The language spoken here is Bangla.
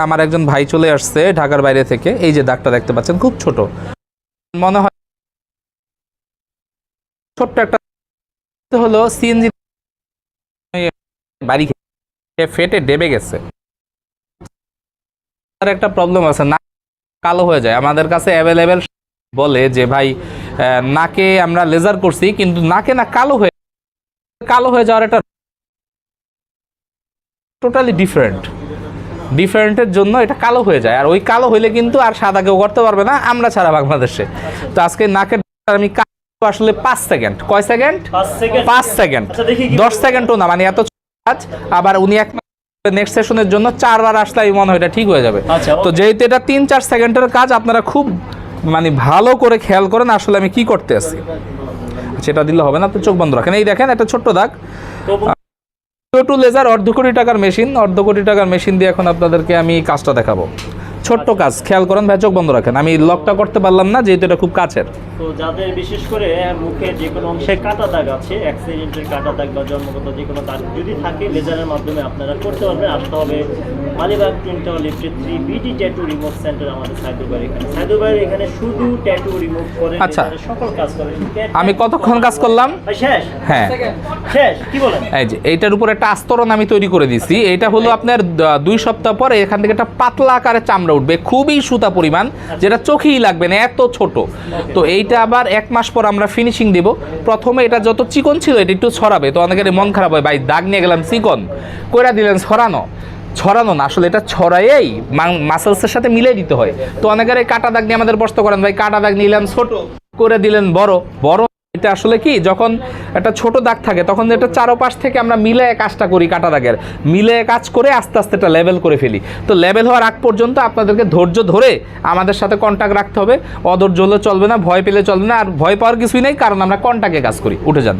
আমার একজন ভাই চলে আসছে ঢাকার বাইরে থেকে। এই যে দাগটা দেখতে পাচ্ছেন, খুব ছোট, মনে হয় ছোট্ট একটা হলো সিএনজি বাড়ি ফেটে ডেবে গেছে। আর একটা প্রবলেম আছে, নাক কালো হয়ে যায়। আমাদের কাছে অ্যাভেলেবেল বলে যে ভাই নাকে আমরা লেজার করছি কিন্তু নাকে না কালো হয়ে যাওয়ার একটা টোটালি ডিফারেন্টের জন্য এটা কালো হয়ে যায়। আর ওই কালো হইলে কিন্তু আর সাদা কেউ করতে পারবে না, আমরা ছাড়া বাংলাদেশে। তো আজকে নাকের আমি আসলে 5 সেকেন্ড, কয় সেকেন্ড? 5 সেকেন্ড, 10 সেকেন্ডও না, মানে এত কাজ। আবার উনি এক নেক্সট সেশনের জন্য 4 বার আসলে মনে হয় এটা ঠিক হয়ে যাবে। তো যেহেতু এটা 3-4 সেকেন্ডের কাজ, আপনারা খুব মানে ভালো করে খেয়াল করেন আসলে আমি কি করতে আছি। সেটা দিলে হবে না, তো চোখ বন্ধ রাখেন। এই দেখেন একটা ছোট্ট দাগ, টু লেজার, $1.5 কোটি টাকার মেশিন। $1.5 কোটি টাকার মেশিন দিয়ে এখন আপনাদেরকে আমি কাজটা দেখাবো। ছোট্ট কাজ, খেয়াল করেন ভাই, চোখ বন্ধ রাখেন। আমি লকটা করতে পারলাম না যেহেতু এটা খুব কাছের। তো যাদের বিশেষ করে মুখে যে কোনো অংশে কাটা দাগ আছে, অ্যাক্সিডেন্টের কাটা দাগ বা জন্মগত যে কোনো দাগ যদি থাকে, লেজারের মাধ্যমে আপনারা করতে পারবেন। আসতে হবে মালিবাগ টুইন টাওয়ার লিফটে 3 বিডি ট্যাটু রিমুভ সেন্টার, আমাদের সাইদুর ভাই এখানে। সাইদুর ভাই এখানে শুধু ট্যাটু রিমুভ করে, আচ্ছা, সকল কাজ করে। আমি কতক্ষণ কাজ করলাম? শেষ? হ্যাঁ শেষ। কি বলেন? এই যে এইটার উপর একটা আস্তরণ আমি তৈরি করে দিছি। এটা হলো আপনার 2 সপ্তাহ পরে এখান থেকে একটা পাতলা আকারে চামড়া উঠবে, খুবই সুতা পরিমাণ, যেটা চোখেই লাগবে না, এত ছোট। তো এইটা আবার 1 মাস পর আমরা ফিনিশিং দিব। প্রথমে এটা যত চিকন ছিল এটা একটু ছড়াবে, তো অনেকের মন খারাপ হয়, ভাই দাগ নিয়ে গেলাম চিকন কইরা দিলেন, ছড়ানো না, আসলে এটা ছড়াইয়েই মাসেলসের সাথে মিলিয়ে দিতে হয়। তো অনেকের এই কাটা দাগ নিয়ে আমাদের প্রশ্ন করেন, ভাই কাটা দাগ নিলাম ছোট করে দিলেন বড়। এটা আসলে কি, যখন একটা ছোট দাগ থাকে তখন এটা চারপাশ থেকে আমরা মিলে কাজটা করি, কাটা দাগের মিলে কাজ করে আস্তে আস্তে এটা লেভেল করে ফেলি। তো লেভেল হওয়ার আগ পর্যন্ত আপনাদেরকে ধৈর্য ধরে আমাদের সাথে কন্ট্যাক্ট রাখতে হবে। অধৈর্য হলে চলবে না, ভয় পেলে চলবে না। আর ভয় পাওয়ার কিছুই নেই, কারণ আমরা কন্ট্যাক্টে কাজ করি। উঠে যান।